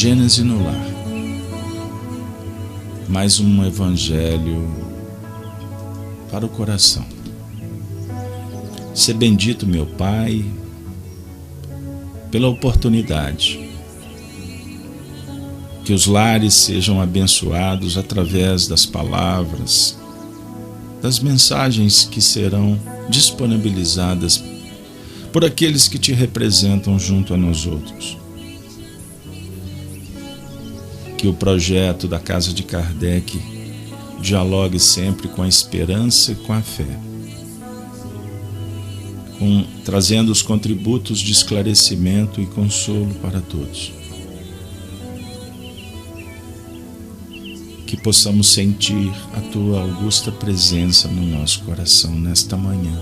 Gênese no lar. Mais um evangelho para o coração. Ser bendito, meu Pai, pela oportunidade. Que os lares sejam abençoados através das palavras, das mensagens que serão disponibilizadas por aqueles que te representam junto a nós outros. Que o projeto da Casa de Kardec dialogue sempre com a esperança e com a fé, trazendo os contributos de esclarecimento e consolo para todos. Que possamos sentir a Tua augusta presença no nosso coração nesta manhã.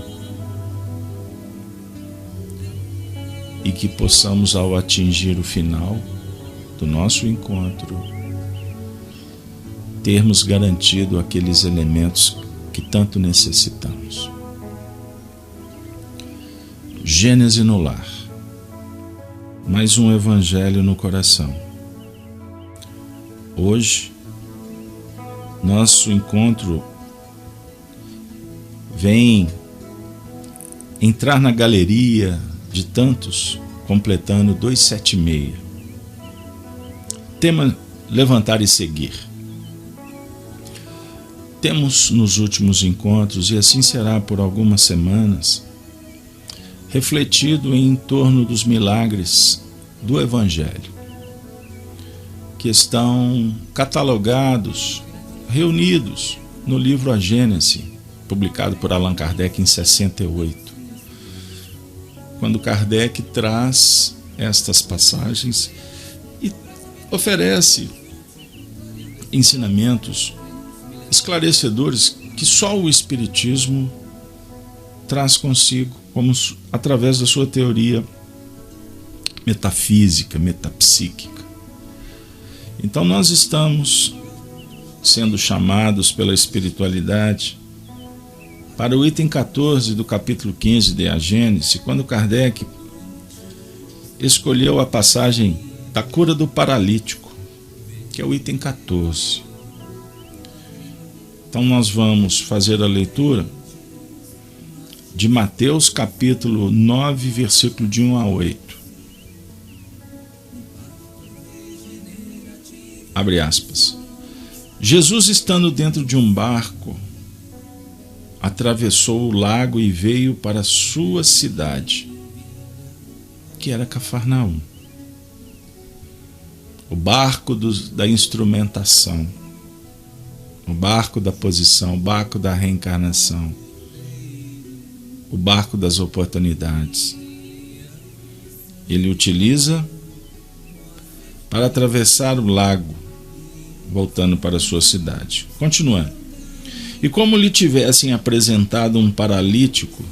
E que possamos, ao atingir o final do nosso encontro, termos garantido aqueles elementos que tanto necessitamos. Gênese no lar. Mais um evangelho no coração. Hoje, nosso encontro vem entrar na galeria de tantos, completando 276. Tema: levantar e seguir. Temos nos últimos encontros, e assim será por algumas semanas, refletido em torno dos milagres do Evangelho, que estão catalogados, reunidos no livro A Gênese, publicado por Allan Kardec em 68. Quando Kardec traz estas passagens e oferece ensinamentos esclarecedores que só o Espiritismo traz consigo, como através da sua teoria metafísica, metapsíquica. Então nós estamos sendo chamados pela espiritualidade para o item 14 do capítulo 15 de A Gênese, quando Kardec escolheu a passagem da cura do paralítico, que é o item 14. Então nós vamos fazer a leitura de Mateus capítulo 9, versículo de 1 a 8. Abre aspas. Jesus, estando dentro de um barco, atravessou o lago e veio para a sua cidade, que era Cafarnaum. O barco da instrumentação, o barco da posição, o barco da reencarnação, o barco das oportunidades. Ele utiliza para atravessar o lago, voltando para a sua cidade. Continuando. E como lhe tivessem apresentado um paralítico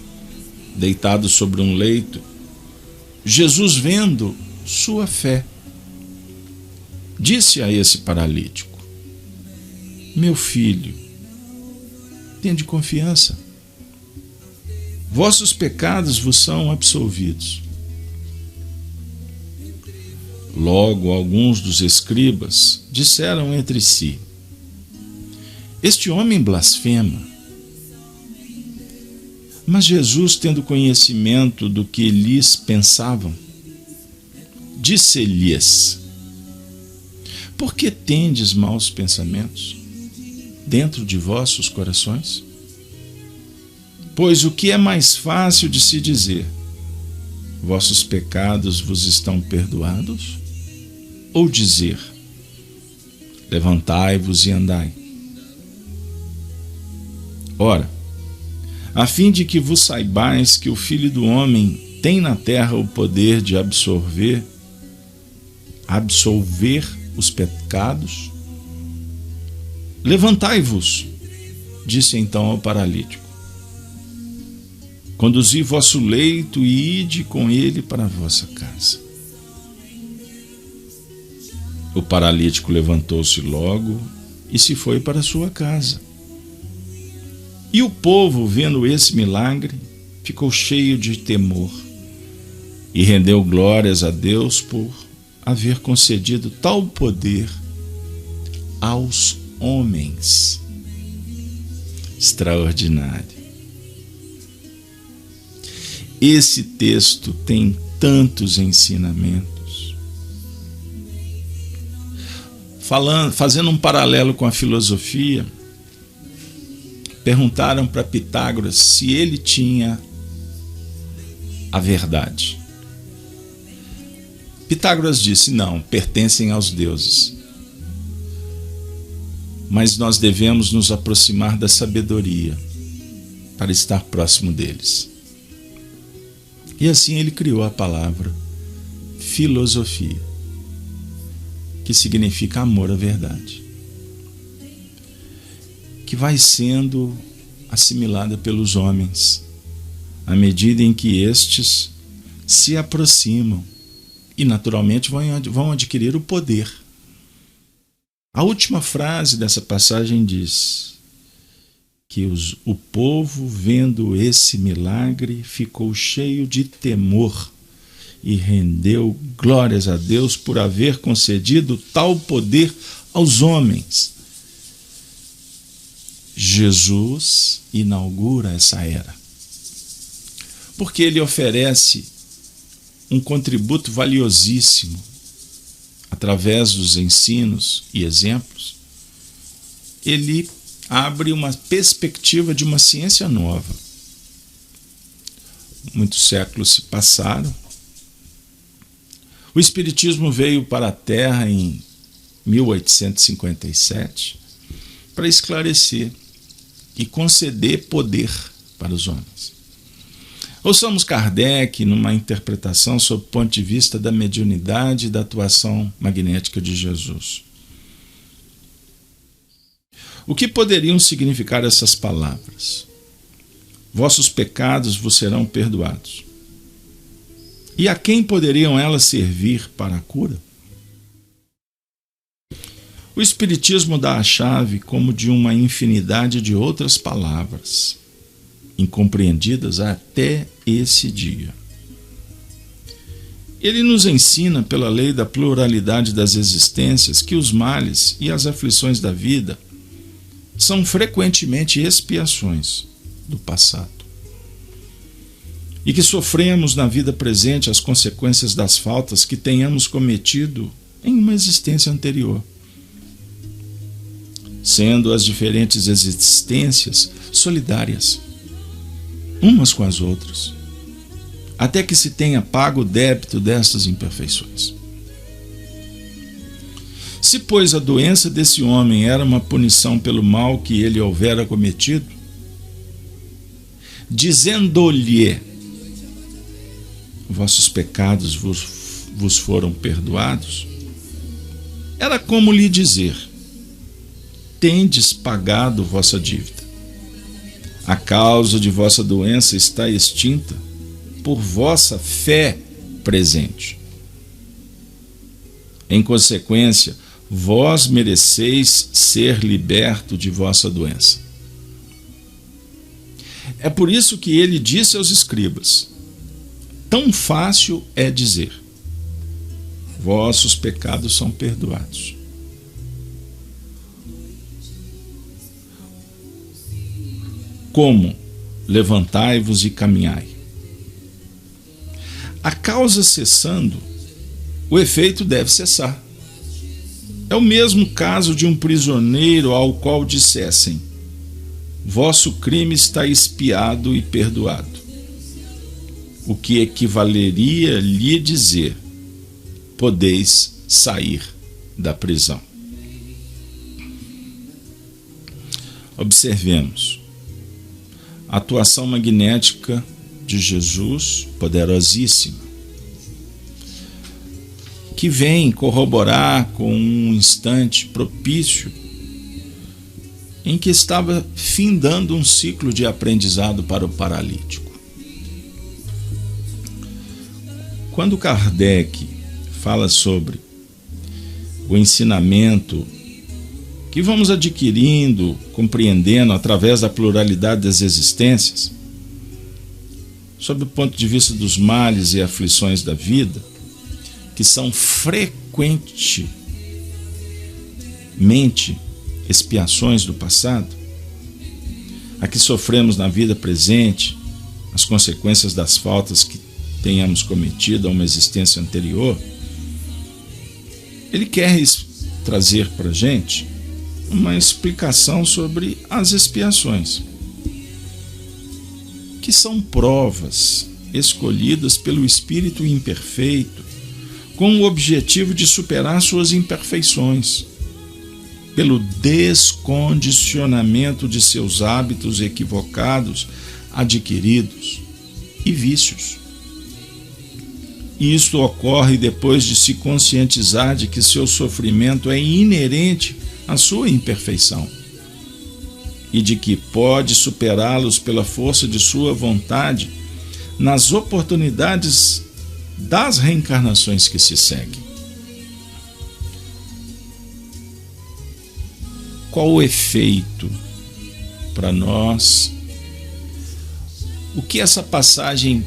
deitado sobre um leito, Jesus, vendo sua fé, disse a esse paralítico: meu filho, tende confiança, vossos pecados vos são absolvidos. Logo, alguns dos escribas disseram entre si: este homem blasfema. Mas Jesus, tendo conhecimento do que lhes pensavam, disse-lhes: por que tendes maus pensamentos dentro de vossos corações? Pois o que é mais fácil de se dizer: vossos pecados vos estão perdoados? Ou dizer: levantai-vos e andai? Ora, a fim de que vos saibais que o Filho do Homem tem na terra o poder de absolver os pecados, levantai-vos, disse então ao paralítico, conduzi vosso leito e ide com ele para a vossa casa. O paralítico levantou-se logo e se foi para sua casa. E o povo, vendo esse milagre, ficou cheio de temor e rendeu glórias a Deus por haver concedido tal poder aos homens. Extraordinário. Esse texto tem tantos ensinamentos. Fazendo um paralelo com a filosofia, perguntaram para Pitágoras se ele tinha a verdade. Pitágoras disse: não, pertencem aos deuses. Mas nós devemos nos aproximar da sabedoria para estar próximo deles. E assim ele criou a palavra filosofia, que significa amor à verdade, que vai sendo assimilada pelos homens à medida em que estes se aproximam e naturalmente vão adquirir o poder. A última frase dessa passagem diz que o povo, vendo esse milagre, ficou cheio de temor e rendeu glórias a Deus por haver concedido tal poder aos homens. Jesus inaugura essa era, porque ele oferece um contributo valiosíssimo através dos ensinos e exemplos. Ele abre uma perspectiva de uma ciência nova. Muitos séculos se passaram. O Espiritismo veio para a Terra em 1857 para esclarecer e conceder poder para os homens. Ouçamos Kardec numa interpretação sob o ponto de vista da mediunidade e da atuação magnética de Jesus. O que poderiam significar essas palavras? Vossos pecados vos serão perdoados. E a quem poderiam elas servir para a cura? O Espiritismo dá a chave como de uma infinidade de outras palavras, incompreendidas até esse dia. Ele nos ensina, pela lei da pluralidade das existências, que os males e as aflições da vida são frequentemente expiações do passado, e que sofremos na vida presente as consequências das faltas que tenhamos cometido em uma existência anterior, sendo as diferentes existências solidárias umas com as outras, até que se tenha pago o débito destas imperfeições. Se, pois, a doença desse homem era uma punição pelo mal que ele houvera cometido, dizendo-lhe: vossos pecados vos foram perdoados, era como lhe dizer: tendes pagado vossa dívida. A causa de vossa doença está extinta por vossa fé presente. Em consequência, vós mereceis ser liberto de vossa doença. É por isso que ele disse aos escribas: tão fácil é dizer: vossos pecados são perdoados. Como? Levantai-vos e caminhai. A causa cessando, o efeito deve cessar. É o mesmo caso de um prisioneiro ao qual dissessem: vosso crime está expiado e perdoado. O que equivaleria lhe dizer: podeis sair da prisão. Observemos a atuação magnética de Jesus, poderosíssima, que vem corroborar com um instante propício em que estava findando um ciclo de aprendizado para o paralítico. Quando Kardec fala sobre o ensinamento que vamos adquirindo, compreendendo através da pluralidade das existências, sob o ponto de vista dos males e aflições da vida, que são frequentemente expiações do passado, a que sofremos na vida presente, as consequências das faltas que tenhamos cometido a uma existência anterior, ele quer trazer para a gente uma explicação sobre as expiações, que são provas escolhidas pelo Espírito imperfeito com o objetivo de superar suas imperfeições, pelo descondicionamento de seus hábitos equivocados, adquiridos e vícios. E isto ocorre depois de se conscientizar de que seu sofrimento é inerente à sua imperfeição e de que pode superá-los pela força de sua vontade nas oportunidades das reencarnações que se seguem. Qual o efeito para nós? O que essa passagem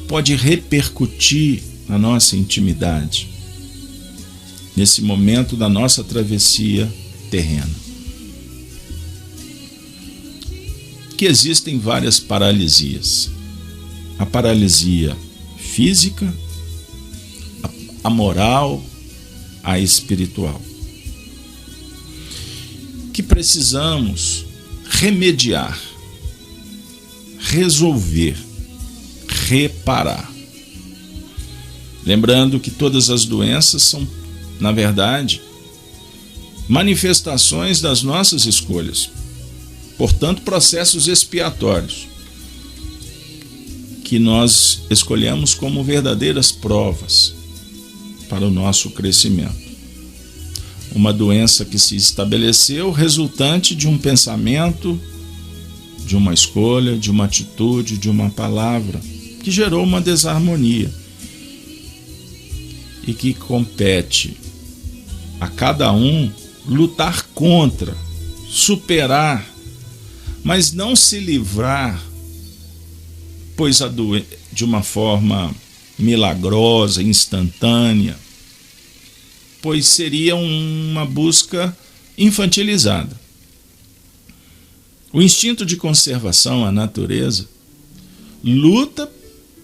pode repercutir na nossa intimidade, nesse momento da nossa travessia terrena? Que existem várias paralisias. A paralisia física, a moral, a espiritual, que precisamos remediar, resolver, reparar. Lembrando que todas as doenças são, na verdade, manifestações das nossas escolhas, portanto, processos expiatórios que nós escolhemos como verdadeiras provas para o nosso crescimento. Uma doença que se estabeleceu resultante de um pensamento, de uma escolha, de uma atitude, de uma palavra, que gerou uma desarmonia e que compete a cada um lutar contra, superar, mas não se livrar, pois de uma forma milagrosa, instantânea, pois seria uma busca infantilizada. O instinto de conservação, a natureza, luta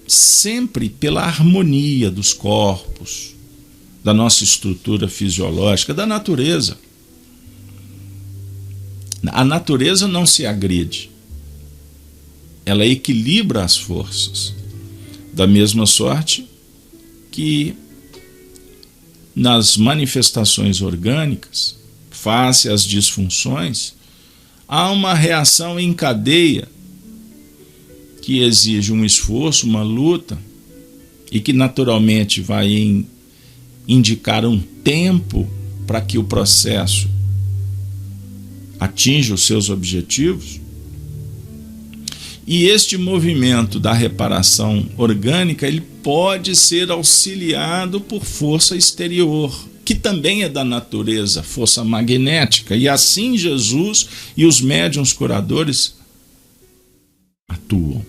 sempre pela harmonia dos corpos, da nossa estrutura fisiológica, da natureza. A natureza não se agride, ela equilibra as forças, da mesma sorte que nas manifestações orgânicas, face às disfunções, há uma reação em cadeia que exige um esforço, uma luta, e que naturalmente vai indicar um tempo para que o processo atinja os seus objetivos. E este movimento da reparação orgânica, ele pode ser auxiliado por força exterior, que também é da natureza, força magnética, e assim Jesus e os médiuns curadores atuam.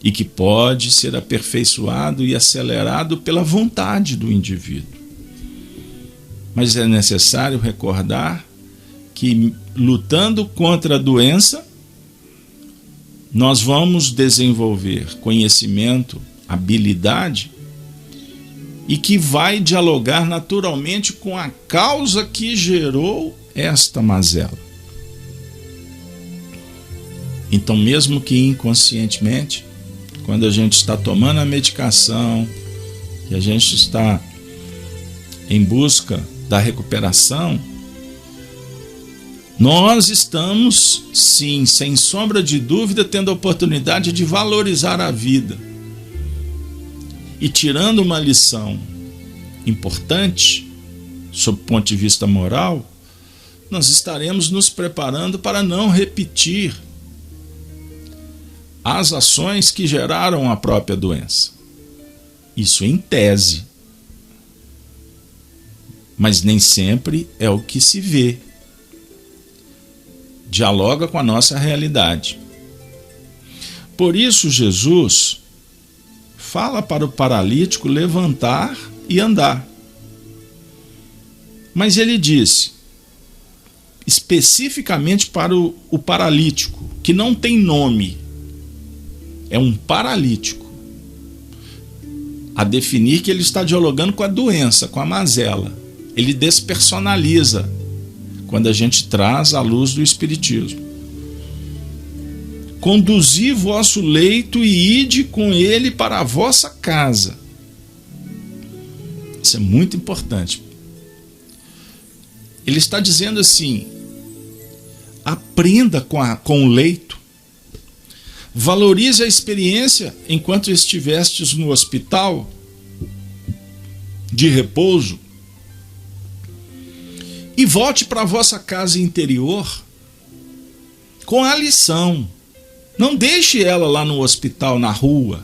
E que pode ser aperfeiçoado e acelerado pela vontade do indivíduo. Mas é necessário recordar que, lutando contra a doença, nós vamos desenvolver conhecimento, habilidade, e que vai dialogar naturalmente com a causa que gerou esta mazela. Então, mesmo que inconscientemente, quando a gente está tomando a medicação, que a gente está em busca da recuperação, nós estamos, sim, sem sombra de dúvida, tendo a oportunidade de valorizar a vida. E tirando uma lição importante, sob o ponto de vista moral, nós estaremos nos preparando para não repetir as ações que geraram a própria doença. Isso em tese. Mas nem sempre é o que se vê. Dialoga com a nossa realidade. Por isso Jesus fala para o paralítico levantar e andar. Mas ele disse especificamente para o paralítico, que não tem nome, é um paralítico, a definir que ele está dialogando com a doença, com a mazela. Ele despersonaliza quando a gente traz a luz do Espiritismo. Conduzi vosso leito e ide com ele para a vossa casa. Isso é muito importante. Ele está dizendo assim: aprenda com o leito, valorize a experiência enquanto estivestes no hospital de repouso e volte para a vossa casa interior com a lição. Não deixe ela lá no hospital, na rua,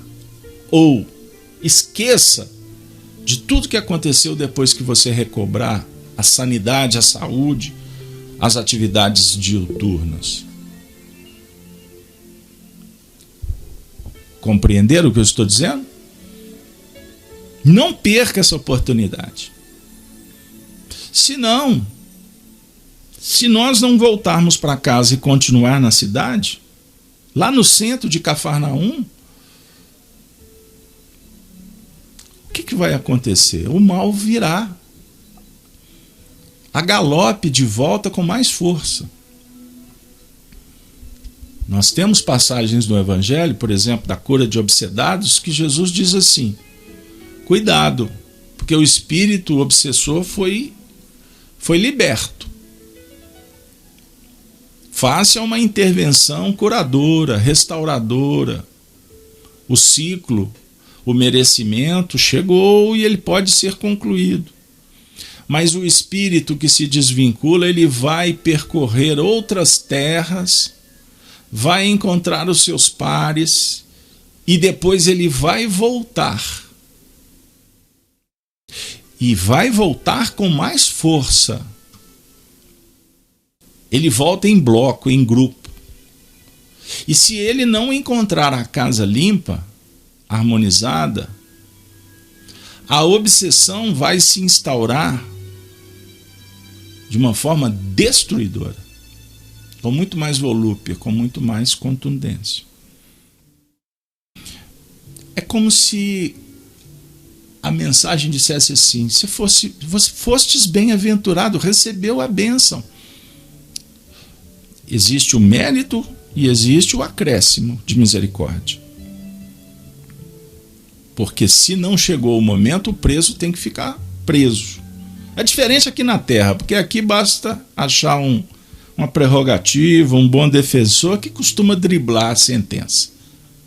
ou esqueça de tudo que aconteceu depois que você recobrar a sanidade, a saúde, as atividades diuturnas. Compreenderam o que eu estou dizendo? Não perca essa oportunidade. Senão, se nós não voltarmos para casa e continuar na cidade, lá no centro de Cafarnaum, o que vai acontecer? O mal virá a galope de volta com mais força. Nós temos passagens no Evangelho, por exemplo, da cura de obsedados, que Jesus diz assim: cuidado, porque o espírito obsessor foi liberto. Faça uma intervenção curadora, restauradora. O ciclo, o merecimento chegou e ele pode ser concluído. Mas o espírito que se desvincula, ele vai percorrer outras terras, vai encontrar os seus pares e depois ele vai voltar. E vai voltar com mais força. Ele volta em bloco, em grupo. E se ele não encontrar a casa limpa, harmonizada, a obsessão vai se instaurar de uma forma destruidora, com muito mais volúpia, com muito mais contundência. É como se a mensagem dissesse assim: se fostes bem-aventurado, recebeu a bênção. Existe o mérito e existe o acréscimo de misericórdia. Porque se não chegou o momento, o preso tem que ficar preso. É diferente aqui na Terra, porque aqui basta achar uma prerrogativa, um bom defensor que costuma driblar a sentença.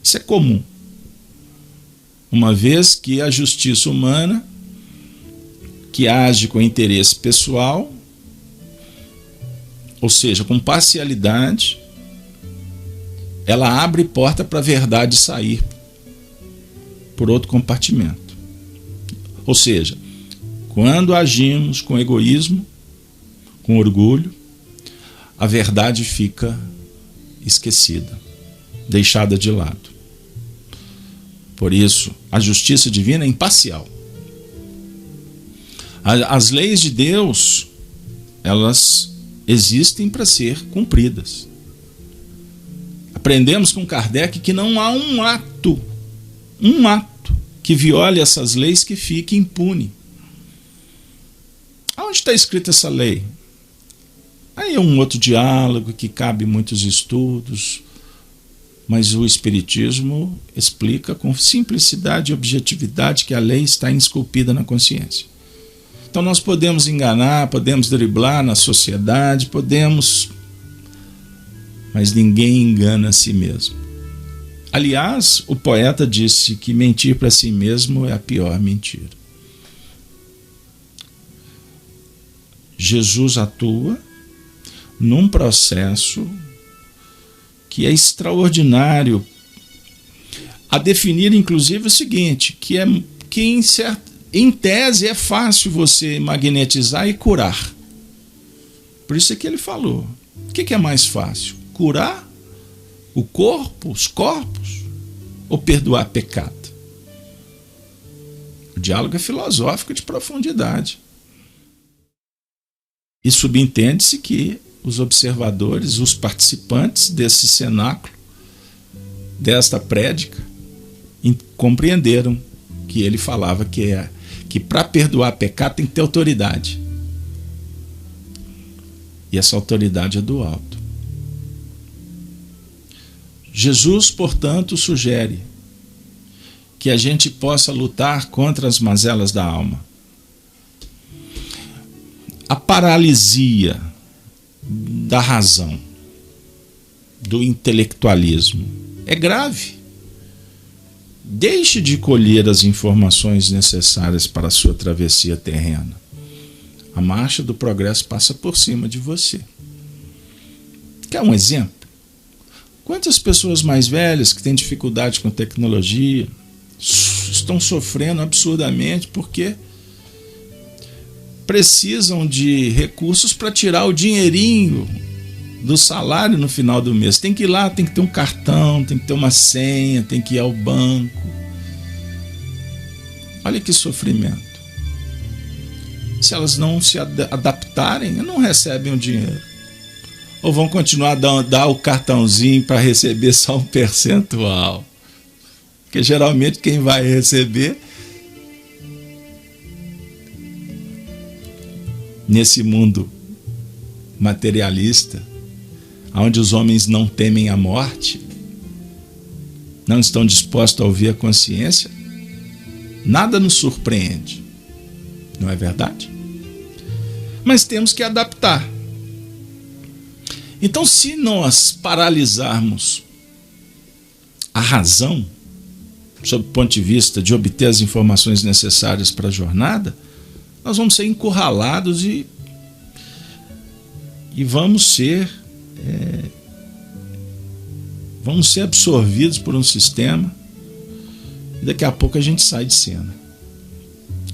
Isso é comum. Uma vez que a justiça humana, que age com interesse pessoal, ou seja, com parcialidade, ela abre porta para a verdade sair por outro compartimento. Ou seja, quando agimos com egoísmo, com orgulho, a verdade fica esquecida, deixada de lado. Por isso, a justiça divina é imparcial. As leis de Deus, elas existem para ser cumpridas. Aprendemos com Kardec que não há um ato que viole essas leis que fique impune. Aonde está escrita essa lei? Aí é um outro diálogo que cabe muitos estudos, mas o Espiritismo explica com simplicidade e objetividade que a lei está esculpida na consciência. Então nós podemos enganar, podemos driblar na sociedade, mas ninguém engana a si mesmo. Aliás, o poeta disse que mentir para si mesmo é a pior mentira. Jesus atua num processo que é extraordinário, a definir inclusive o seguinte, que em tese é fácil você magnetizar e curar. Por isso é que ele falou. O que é mais fácil? Curar o corpo, os corpos, ou perdoar pecado? O diálogo é filosófico de profundidade. E subentende-se que os observadores, os participantes desse cenáculo, desta prédica, compreenderam que ele falava que para perdoar pecado tem que ter autoridade. E essa autoridade é do alto. Jesus, portanto, sugere que a gente possa lutar contra as mazelas da alma. A paralisia da razão, do intelectualismo, é grave. Deixe de colher as informações necessárias para a sua travessia terrena. A marcha do progresso passa por cima de você. Quer um exemplo? Quantas pessoas mais velhas que têm dificuldade com tecnologia estão sofrendo absurdamente porque precisam de recursos para tirar o dinheirinho do salário no final do mês. Tem que ir lá, tem que ter um cartão, tem que ter uma senha, tem que ir ao banco. Olha que sofrimento. Se elas não se adaptarem, não recebem o dinheiro. Ou vão continuar a dar o cartãozinho para receber só um percentual. Porque geralmente quem vai receber nesse mundo materialista, onde os homens não temem a morte, não estão dispostos a ouvir a consciência, nada nos surpreende. Não é verdade? Mas temos que adaptar. Então, se nós paralisarmos a razão, sob o ponto de vista de obter as informações necessárias para a jornada, nós vamos ser encurralados e vamos ser absorvidos por um sistema, e daqui a pouco a gente sai de cena.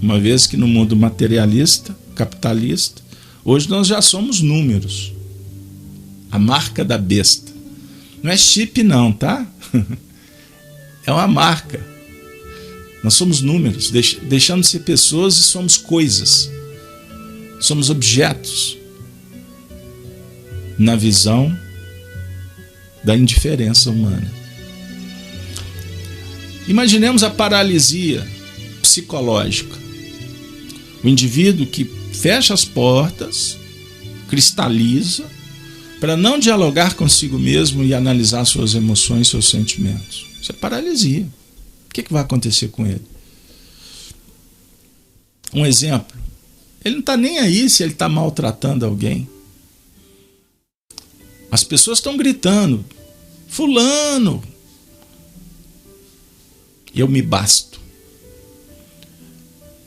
Uma vez que no mundo materialista, capitalista, hoje nós já somos números. A marca da besta. Não é chip não, tá? É uma marca. Nós somos números, deixando de ser pessoas e somos coisas. Somos objetos. Na visão da indiferença humana. Imaginemos a paralisia psicológica. O indivíduo que fecha as portas, cristaliza, para não dialogar consigo mesmo e analisar suas emoções, seus sentimentos. Isso é paralisia. O que vai acontecer com ele? Um exemplo. Ele não está nem aí se ele está maltratando alguém. As pessoas estão gritando: fulano, eu me basto.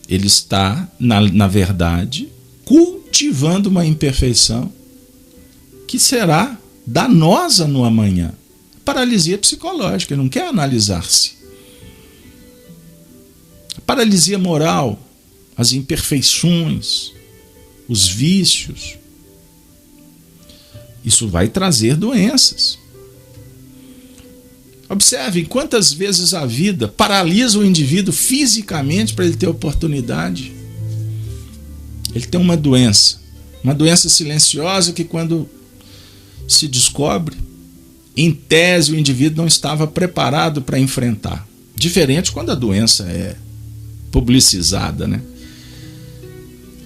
Ele está, na verdade, cultivando uma imperfeição que será danosa no amanhã. Paralisia psicológica, ele não quer analisar-se. A paralisia moral, as imperfeições, os vícios, isso vai trazer doenças. Observem quantas vezes a vida paralisa o indivíduo fisicamente para ele ter oportunidade. Ele tem uma doença silenciosa que, quando se descobre, em tese o indivíduo não estava preparado para enfrentar. Diferente quando a doença é publicizada, né?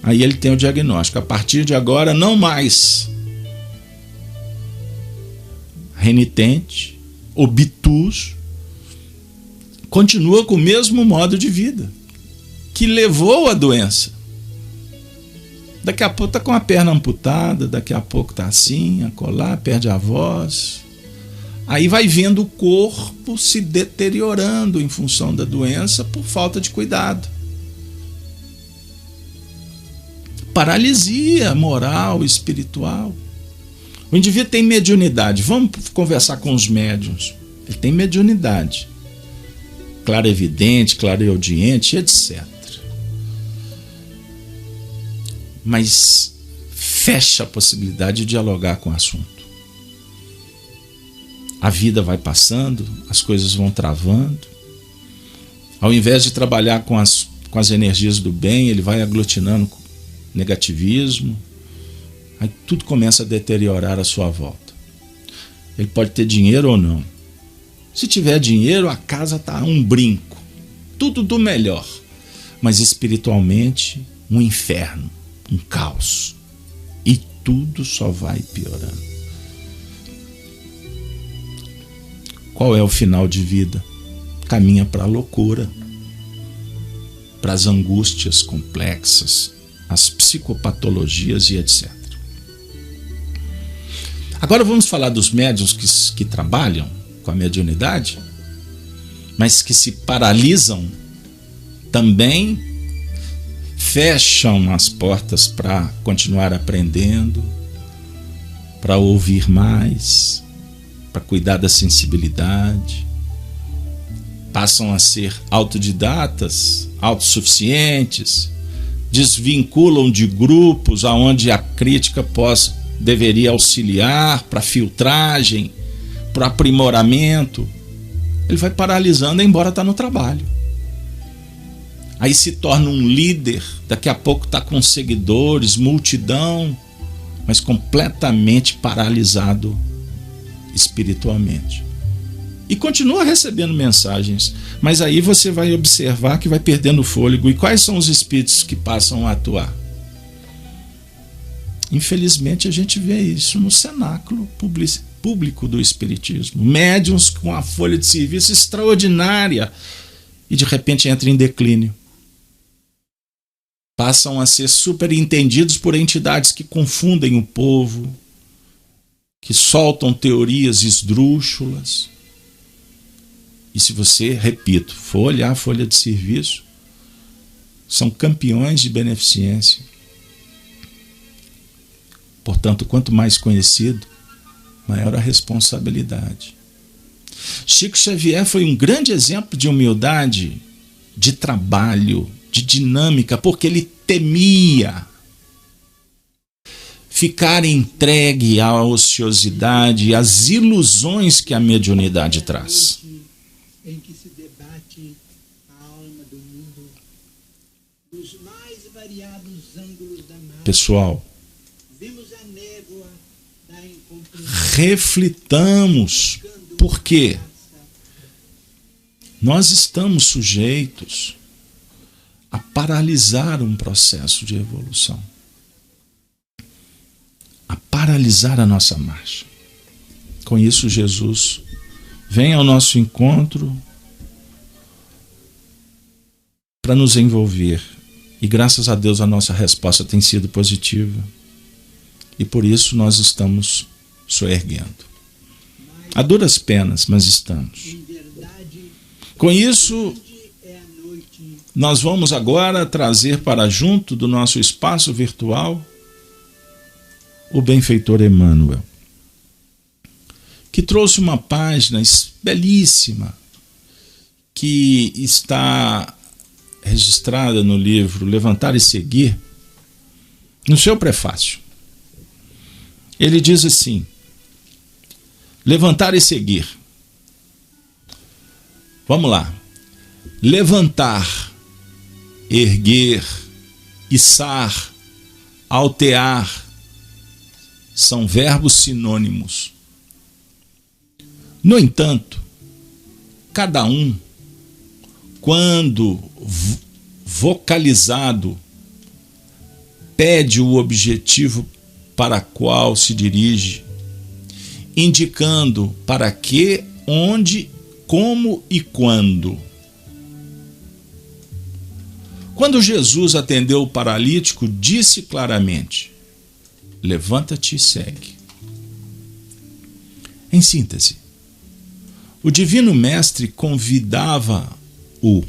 Aí ele tem o diagnóstico: a partir de agora não mais renitente, obtuso, continua com o mesmo modo de vida que levou à doença. Daqui a pouco está com a perna amputada, daqui a pouco está assim, acolá, perde a voz. Aí vai vendo o corpo se deteriorando em função da doença por falta de cuidado. Paralisia moral, espiritual. O indivíduo tem mediunidade. Vamos conversar com os médiuns. Ele tem mediunidade. Clarevidente, clareaudiente, etc. Mas fecha a possibilidade de dialogar com o assunto. A vida vai passando, as coisas vão travando. Ao invés de trabalhar com com as energias do bem, ele vai aglutinando negativismo, aí tudo começa a deteriorar à sua volta. Ele pode ter dinheiro ou não. Se tiver dinheiro, a casa está um brinco, tudo do melhor, mas espiritualmente um inferno, um caos, e tudo só vai piorando. Qual é o final de vida? Caminha para a loucura, para as angústias complexas, as psicopatologias e etc. Agora vamos falar dos médiuns que trabalham com a mediunidade, mas que se paralisam também, fecham as portas para continuar aprendendo, para ouvir mais, para cuidar da sensibilidade, passam a ser autodidatas, autossuficientes, desvinculam de grupos aonde a crítica deveria auxiliar para filtragem, para aprimoramento. Ele vai paralisando, embora está no trabalho. Aí se torna um líder, daqui a pouco está com seguidores, multidão, mas completamente paralisado espiritualmente. E continua recebendo mensagens, mas aí você vai observar que vai perdendo o fôlego. E quais são os espíritos que passam a atuar? Infelizmente a gente vê isso no cenáculo público do espiritismo. Médiuns com a folha de serviço extraordinária e de repente entra em declínio. Passam a ser superentendidos por entidades que confundem o povo, que soltam teorias esdrúxulas. E se você, repito, for olhar a folha de serviço, são campeões de beneficência. Portanto, quanto mais conhecido, maior a responsabilidade. Chico Xavier foi um grande exemplo de humildade, de trabalho, de dinâmica, porque ele temia ficar entregue à ociosidade e às ilusões que a mediunidade traz. Em que se debate a alma do mundo dos mais variados ângulos da massa. Pessoal, Vemos a névoa da incompreensão. reflitamos, porque nós estamos sujeitos a paralisar um processo de evolução, a paralisar a nossa marcha. Com isso, Jesus vem ao nosso encontro para nos envolver. E graças a Deus a nossa resposta tem sido positiva. E por isso nós estamos soerguendo. A duras penas, mas estamos. Com isso, nós vamos agora trazer para junto do nosso espaço virtual o benfeitor Emmanuel, que trouxe uma página belíssima que está registrada no livro Levantar e Seguir, no seu prefácio. Ele diz assim: levantar e seguir. Vamos lá. Levantar, erguer, içar, altear são verbos sinônimos. No entanto, cada um, quando vocalizado, pede o objetivo para qual se dirige, indicando para que, onde, como e quando. Quando Jesus atendeu o paralítico, disse claramente: levanta-te e segue. Em síntese, o Divino Mestre convidava-o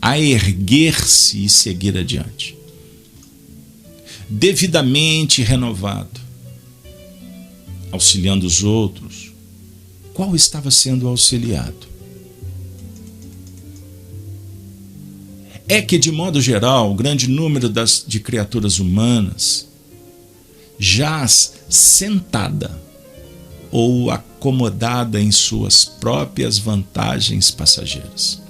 a erguer-se e seguir adiante, devidamente renovado, auxiliando os outros. Qual estava sendo auxiliado? É que, de modo geral, o grande número de criaturas humanas jaz sentada ou acomodada em suas próprias vantagens passageiras.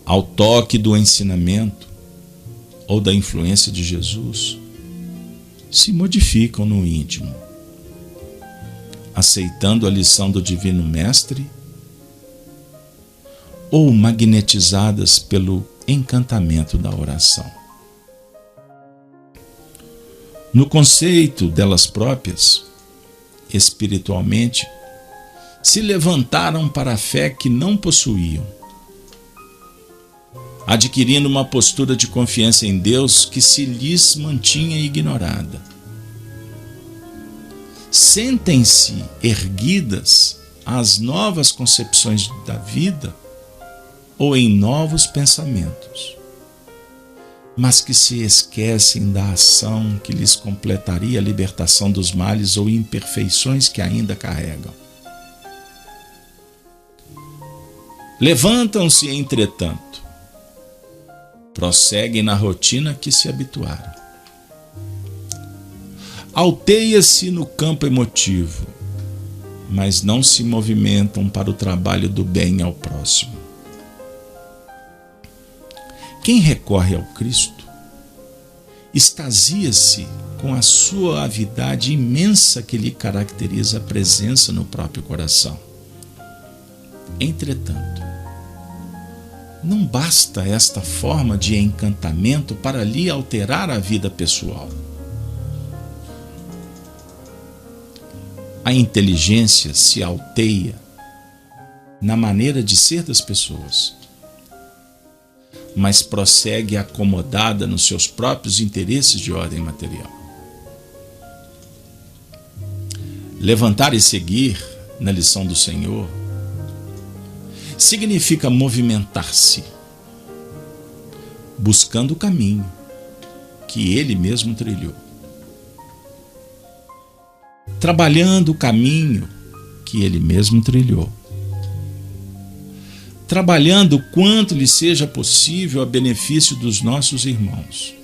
ao toque do ensinamento ou da influência de Jesus, se modificam no íntimo, aceitando a lição do Divino Mestre ou magnetizadas pelo encantamento da oração. No conceito delas próprias, espiritualmente, se levantaram para a fé que não possuíam, adquirindo uma postura de confiança em Deus que se lhes mantinha ignorada. Sentem-se erguidas às novas concepções da vida ou em novos pensamentos, mas que se esquecem da ação que lhes completaria a libertação dos males ou imperfeições que ainda carregam. Levantam-se, entretanto, prosseguem na rotina que se habituaram. Alteia-se no campo emotivo, mas não se movimentam para o trabalho do bem ao próximo. Quem recorre ao Cristo extasia-se com a suavidade imensa que lhe caracteriza a presença no próprio coração. Entretanto, não basta esta forma de encantamento para lhe alterar a vida pessoal. A inteligência se alteia na maneira de ser das pessoas, mas prossegue acomodada nos seus próprios interesses de ordem material. Levantar e seguir na lição do Senhor significa movimentar-se, buscando o caminho que Ele mesmo trilhou, trabalhando o caminho que Ele mesmo trilhou, trabalhando o quanto lhe seja possível a benefício dos nossos irmãos,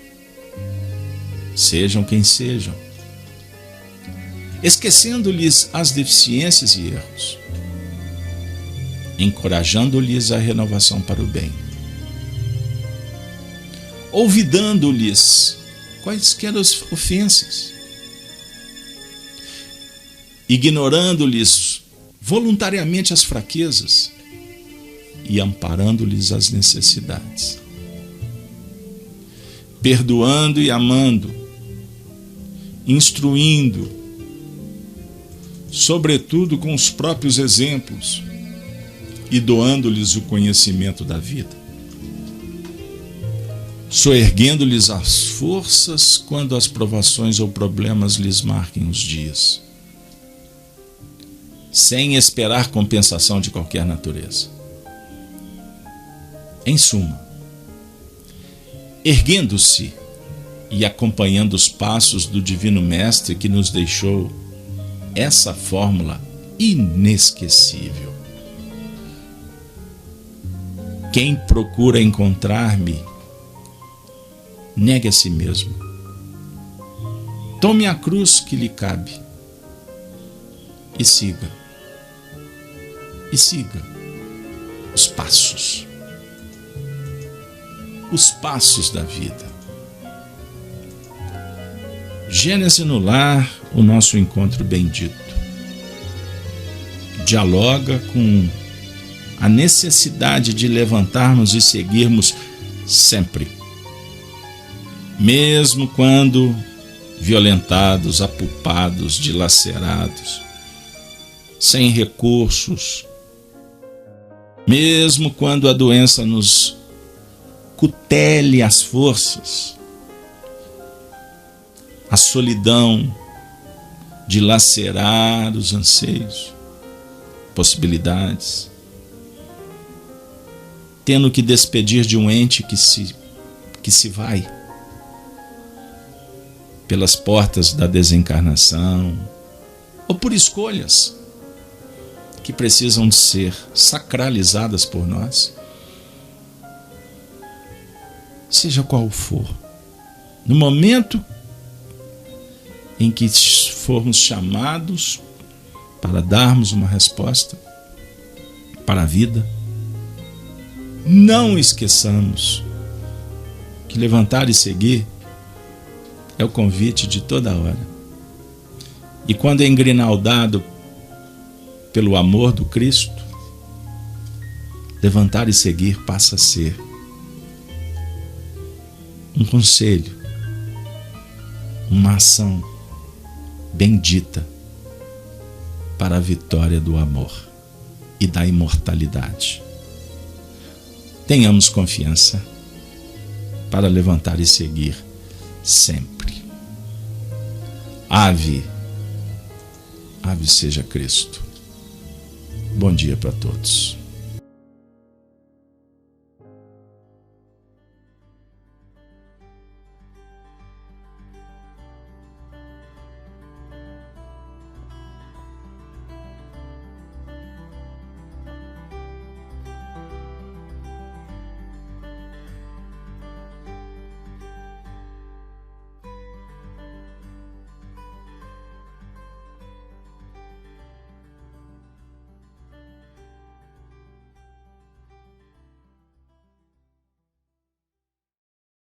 sejam quem sejam, esquecendo-lhes as deficiências e erros, encorajando-lhes a renovação para o bem, olvidando-lhes quaisquer ofensas, ignorando-lhes voluntariamente as fraquezas e amparando-lhes as necessidades, perdoando e amando, instruindo, sobretudo com os próprios exemplos, e doando-lhes o conhecimento da vida, soerguendo-lhes as forças quando as provações ou problemas lhes marquem os dias, sem esperar compensação de qualquer natureza. Em suma, erguendo-se e acompanhando os passos do Divino Mestre que nos deixou essa fórmula inesquecível. Quem procura encontrar-me, negue a si mesmo. Tome a cruz que lhe cabe e siga. E siga os passos da vida. Gênese no Lar, o nosso encontro bendito, dialoga com a necessidade de levantarmos e seguirmos sempre, mesmo quando violentados, apulpados, dilacerados, sem recursos, mesmo quando a doença nos cutele as forças, a solidão dilacerar os anseios, possibilidades, tendo que despedir de um ente que se vai pelas portas da desencarnação, ou por escolhas que precisam de ser sacralizadas por nós, seja qual for, no momento em que formos chamados para darmos uma resposta para a vida, não esqueçamos que levantar e seguir é o convite de toda hora. E quando é engrinaldado pelo amor do Cristo, levantar e seguir passa a ser um conselho, uma ação bendita para a vitória do amor e da imortalidade. Tenhamos confiança para levantar e seguir sempre. Ave seja Cristo. Bom dia para todos.